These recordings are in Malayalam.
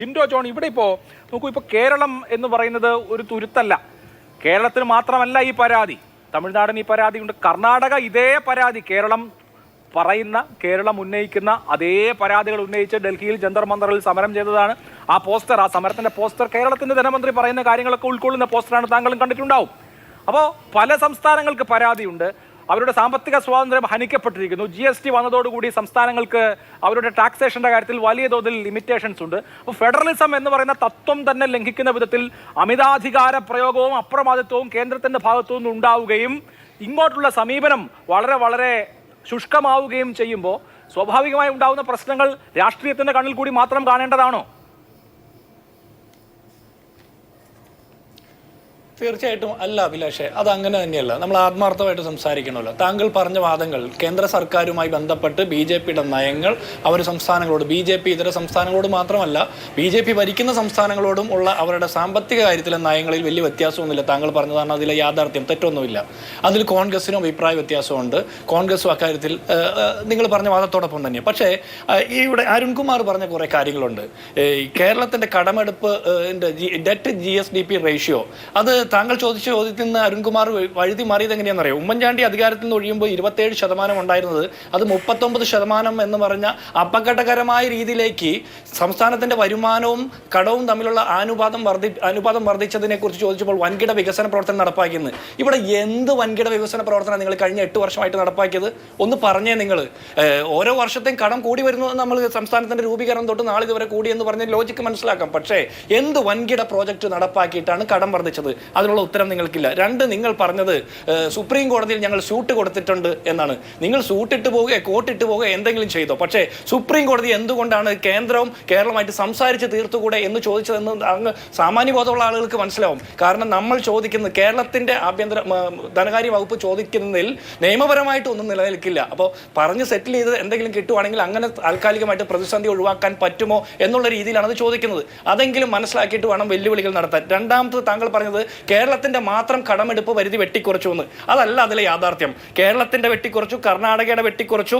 ജിൻഡോ ജോൺ, ഇവിടെ നോക്കൂ, കേരളം എന്ന് പറയുന്നത് ഒരു തുരുത്തല്ല. കേരളത്തിന് മാത്രമല്ല ഈ പരാതി, തമിഴ്നാടിന് ഈ പരാതിയുണ്ട്, കർണാടക ഇതേ പരാതി, കേരളം ഉന്നയിക്കുന്ന അതേ പരാതികൾ ഉന്നയിച്ച് ഡൽഹിയിൽ ജന്തർ മന്ദറിൽ സമരം ചെയ്തതാണ്. ആ സമരത്തിന്റെ പോസ്റ്റർ കേരളത്തിന്റെ ധനമന്ത്രി പറയുന്ന കാര്യങ്ങളൊക്കെ ഉൾക്കൊള്ളുന്ന പോസ്റ്ററാണ്, താങ്കളും കണ്ടിട്ടുണ്ടാവും. അപ്പോൾ പല സംസ്ഥാനങ്ങൾക്ക് പരാതിയുണ്ട്, അവരുടെ സാമ്പത്തിക സ്വാതന്ത്ര്യം ഹനിക്കപ്പെട്ടിരിക്കുന്നു. GST വന്നതോടുകൂടി സംസ്ഥാനങ്ങൾക്ക് അവരുടെ ടാക്സേഷന്റെ കാര്യത്തിൽ വലിയ തോതിൽ ലിമിറ്റേഷൻസ് ഉണ്ട്. അപ്പോൾ ഫെഡറലിസം എന്ന് പറയുന്ന തത്വം തന്നെ ലംഘിക്കുന്ന വിധത്തിൽ അമിതാധികാര പ്രയോഗവും അപ്രമാദിത്വവും കേന്ദ്രത്തിന്റെ ഭാഗത്തു നിന്ന് ഉണ്ടാവുകയും ഇങ്ങോട്ടുള്ള സമീപനം വളരെ വളരെ ശുഷ്കമാവുകയും ചെയ്യുമ്പോൾ സ്വാഭാവികമായി ഉണ്ടാകുന്ന പ്രശ്നങ്ങൾ രാഷ്ട്രീയത്തിന്റെ കണ്ണിൽ കൂടി മാത്രം കാണേണ്ടതാണോ? തീർച്ചയായിട്ടും അല്ല അഭിലാഷേ, അത് അങ്ങനെ തന്നെയല്ല. നമ്മൾ ആത്മാർത്ഥമായിട്ട് സംസാരിക്കണമല്ലോ. താങ്കൾ പറഞ്ഞ വാദങ്ങൾ കേന്ദ്ര സർക്കാരുമായി ബന്ധപ്പെട്ട് BJPയുടെ നയങ്ങൾ അവർ സംസ്ഥാനങ്ങളോട്, BJP ഇതര സംസ്ഥാനങ്ങളോട് മാത്രമല്ല BJP ഭരിക്കുന്ന സംസ്ഥാനങ്ങളോടും ഉള്ള അവരുടെ സാമ്പത്തിക കാര്യത്തിലെ നയങ്ങളിൽ വലിയ വ്യത്യാസമൊന്നുമില്ല. താങ്കൾ പറഞ്ഞതാണ് അതിലെ യാഥാർത്ഥ്യം, തെറ്റൊന്നുമില്ല. അതിൽ കോൺഗ്രസിനും അഭിപ്രായ വ്യത്യാസമുണ്ട്. കോൺഗ്രസും അക്കാര്യത്തിൽ നിങ്ങൾ പറഞ്ഞ വാദത്തോടൊപ്പം തന്നെ. പക്ഷേ ഇവിടെ അരുൺകുമാർ പറഞ്ഞ കുറേ കാര്യങ്ങളുണ്ട്. കേരളത്തിൻ്റെ കടമെടുപ്പ് ഡെറ്റ് GSDP റേഷ്യോ, അത് താങ്കൾ ചോദിച്ച ചോദ്യത്തിൽ നിന്ന് അരുൺകുമാർ വഴുതി മാറിയത് എങ്ങനെയാണെന്നറിയോ? ഉമ്മൻചാണ്ടി അധികാരത്തിൽ നിന്ന് ഒഴിയുമ്പോൾ 27% ഉണ്ടായിരുന്നത് അത് 39% എന്ന് പറഞ്ഞ അപകടകരമായ രീതിയിലേക്ക് സംസ്ഥാനത്തിന്റെ വരുമാനവും കടവും തമ്മിലുള്ള അനുപാതം വർദ്ധിച്ചതിനെ കുറിച്ച് ചോദിച്ചപ്പോൾ വൻകിട വികസന പ്രവർത്തനം നടപ്പാക്കിയെന്ന്. ഇവിടെ എന്ത് വൻകിട വികസന പ്രവർത്തനം നിങ്ങൾ കഴിഞ്ഞ 8 വർഷമായിട്ട് നടപ്പാക്കിയത്? ഒന്ന് പറഞ്ഞേ. നിങ്ങൾ ഓരോ വർഷത്തെയും കടം കൂടി വരുന്നു, നമ്മൾ സംസ്ഥാനത്തിന്റെ രൂപീകരണം തൊട്ട് നാളെ ഇതുവരെ കൂടി എന്ന് പറഞ്ഞ ലോജിക്ക് മനസ്സിലാക്കാം. പക്ഷേ എന്ത് വൻകിട പ്രോജക്റ്റ് നടപ്പാക്കിയിട്ടാണ് കടം വർദ്ധിച്ചത്? അതിനുള്ള ഉത്തരം നിങ്ങൾക്കില്ല. രണ്ട്, നിങ്ങൾ പറഞ്ഞത് സുപ്രീം കോടതിയിൽ ഞങ്ങൾ സ്യൂട്ട് കൊടുത്തിട്ടുണ്ട് എന്നാണ്. നിങ്ങൾ സൂട്ടിട്ട് പോവുക, കോട്ടിട്ട് പോവുക, എന്തെങ്കിലും ചെയ്തോ. പക്ഷേ സുപ്രീം കോടതി എന്തുകൊണ്ടാണ് കേന്ദ്രവും കേരളമായിട്ട് സംസാരിച്ച് തീർത്തുകൂടെ എന്ന് ചോദിച്ചതെന്ന് അങ്ങ് സാമാന്യബോധമുള്ള ആളുകൾക്ക് മനസ്സിലാവും. കാരണം നമ്മൾ ചോദിക്കുന്നത്, കേരളത്തിന്റെ ധനകാര്യ വകുപ്പ് ചോദിക്കുന്നതിൽ നിയമപരമായിട്ട് ഒന്നും നിലനിൽക്കില്ല. അപ്പോൾ പറഞ്ഞ് സെറ്റിൽ ചെയ്ത് എന്തെങ്കിലും കിട്ടുവാണെങ്കിൽ അങ്ങനെ താൽക്കാലികമായിട്ട് പ്രതിസന്ധി ഒഴിവാക്കാൻ പറ്റുമോ എന്നുള്ള രീതിയിലാണ് അത് ചോദിക്കുന്നത്. അതെങ്കിലും മനസ്സിലാക്കിയിട്ട് വേണം വെല്ലുവിളികൾ നടത്താൻ. രണ്ടാമത് താങ്കൾ പറഞ്ഞത് കേരളത്തിന്റെ മാത്രം കടമെടുപ്പ് പരിധി വെട്ടിക്കുറച്ചു എന്ന്. അതല്ല അതിലെ യാഥാർത്ഥ്യം. കേരളത്തിന്റെ വെട്ടിക്കുറച്ചു, കർണാടകയുടെ വെട്ടിക്കുറച്ചു,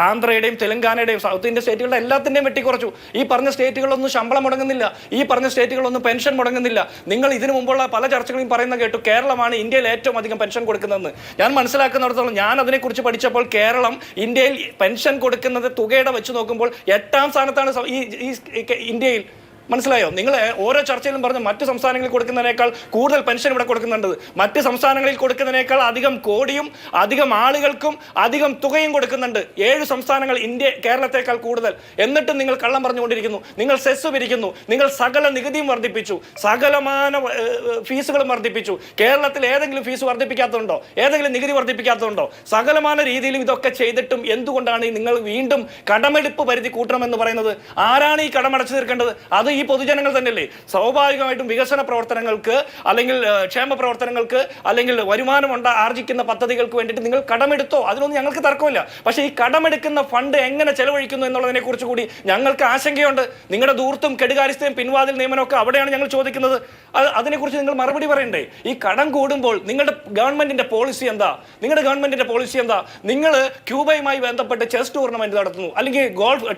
ആന്ധ്രയുടെയും തെലങ്കാനയുടെയും സൗത്ത് ഇന്ത്യൻ സ്റ്റേറ്റുകളുടെ എല്ലാത്തിന്റെയും വെട്ടിക്കുറച്ചു. ഈ പറഞ്ഞ സ്റ്റേറ്റുകളൊന്നും ശമ്പളം മുടങ്ങുന്നില്ല, ഈ പറഞ്ഞ സ്റ്റേറ്റുകളൊന്നും പെൻഷൻ മുടങ്ങുന്നില്ല. നിങ്ങൾ ഇതിനു മുമ്പുള്ള പല ചർച്ചകളും പറയുന്ന കേട്ടു കേരളമാണ് ഇന്ത്യയിൽ ഏറ്റവും അധികം പെൻഷൻ കൊടുക്കുന്നതെന്ന്. ഞാൻ മനസ്സിലാക്കുന്നിടത്തോളം, ഞാൻ അതിനെക്കുറിച്ച് പഠിച്ചപ്പോൾ കേരളം ഇന്ത്യയിൽ പെൻഷൻ കൊടുക്കുന്നത് തുകയുടെ വെച്ച് നോക്കുമ്പോൾ 8ാം സ്ഥാനത്താണ് ഈ ഇന്ത്യയിൽ. മനസ്സിലായോ? നിങ്ങൾ ഓരോ ചർച്ചയിലും പറഞ്ഞു മറ്റു സംസ്ഥാനങ്ങളിൽ കൊടുക്കുന്നതിനേക്കാൾ കൂടുതൽ പെൻഷൻ ഇവിടെ കൊടുക്കുന്നുണ്ട്, മറ്റ് സംസ്ഥാനങ്ങളിൽ കൊടുക്കുന്നതിനേക്കാൾ അധികം കോടിയും അധികം ആളുകൾക്കും അധികം തുകയും കൊടുക്കുന്നുണ്ട്. 7 സംസ്ഥാനങ്ങൾ കേരളത്തെക്കാൾ കൂടുതൽ. എന്നിട്ടും നിങ്ങൾ കള്ളം പറഞ്ഞുകൊണ്ടിരിക്കുന്നു. നിങ്ങൾ സെസ് പിരിക്കുന്നു, നിങ്ങൾ സകല നികുതിയും വർദ്ധിപ്പിച്ചു, സകലമാന ഫീസുകളും വർദ്ധിപ്പിച്ചു. കേരളത്തിൽ ഏതെങ്കിലും ഫീസ് വർദ്ധിപ്പിക്കാത്തതുണ്ടോ? ഏതെങ്കിലും നികുതി വർദ്ധിപ്പിക്കാത്തതുണ്ടോ? സകലമാന രീതിയിലും ഇതൊക്കെ ചെയ്തിട്ടും എന്തുകൊണ്ടാണ് നിങ്ങൾ വീണ്ടും കടമെടുപ്പ് പരിധി കൂട്ടണമെന്ന് പറയുന്നത്? ആരാണ് ഈ കടമടച്ചു തീർക്കേണ്ടത്? അത് ഈ പൊതുജനങ്ങൾ തന്നെയല്ലേ? സ്വാഭാവികമായിട്ടും വികസന പ്രവർത്തനങ്ങൾക്ക് അല്ലെങ്കിൽ ക്ഷേമ പ്രവർത്തനങ്ങൾക്ക് അല്ലെങ്കിൽ വരുമാനം ആർജിക്കുന്ന പദ്ധതികൾക്ക് വേണ്ടിയിട്ട് നിങ്ങൾ കടമെടുത്തോ, അതിനൊന്നും ഞങ്ങൾക്ക് തർക്കമില്ല. പക്ഷേ ഈ കടമെടുക്കുന്ന ഫണ്ട് എങ്ങനെ ചെലവഴിക്കുന്നു എന്നുള്ളതിനെ കുറിച്ച് കൂടി ഞങ്ങൾക്ക് ആശങ്കയുണ്ട്. നിങ്ങളുടെ ദൂർത്തും കെടുകാര്യസ്ഥയും പിൻവാതിൽ നിയമനമൊക്കെ അവിടെയാണ് ഞങ്ങൾ ചോദിക്കുന്നത്. അതിനെക്കുറിച്ച് നിങ്ങൾ മറുപടി പറയണ്ടേ? ഈ കടം കൂടുമ്പോൾ നിങ്ങളുടെ ഗവൺമെന്റിന്റെ പോളിസി എന്താ? നിങ്ങൾ ക്യൂബയുമായി ബന്ധപ്പെട്ട് ചെസ് ടൂർണമെന്റ് നടത്തുന്നു, അല്ലെങ്കിൽ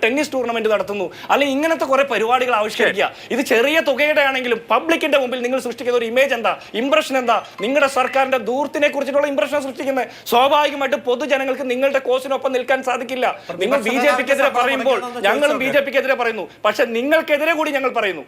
ടെന്നീസ് ടൂർണമെന്റ് നടത്തുന്നു, അല്ലെങ്കിൽ ഇങ്ങനത്തെ കുറെ പരിപാടികൾ ആവിഷ്കരിക്കുക. ഇത് ചെറിയ തുകയുടെ ആണെങ്കിലും പബ്ലിക്കിന്റെ മുമ്പിൽ നിങ്ങൾ സൃഷ്ടിക്കുന്ന ഒരു ഇമേജ് എന്താ, ഇംപ്രഷൻ എന്താ? നിങ്ങളുടെ സർക്കാരിന്റെ ദൂരത്തിനെ കുറിച്ചിട്ടുള്ള ഇംപ്രഷൻ സൃഷ്ടിക്കുന്നത്. സ്വാഭാവികമായിട്ട് പൊതുജനങ്ങൾക്ക് നിങ്ങളുടെ കോസിനൊപ്പം നിൽക്കാൻ സാധിക്കില്ല. നിങ്ങൾ BJPക്കെതിരെ പറയുമ്പോൾ ഞങ്ങളും BJPക്കെതിരെ പറയുന്നു, പക്ഷെ നിങ്ങൾക്കെതിരെ കൂടി ഞങ്ങൾ പറയുന്നു.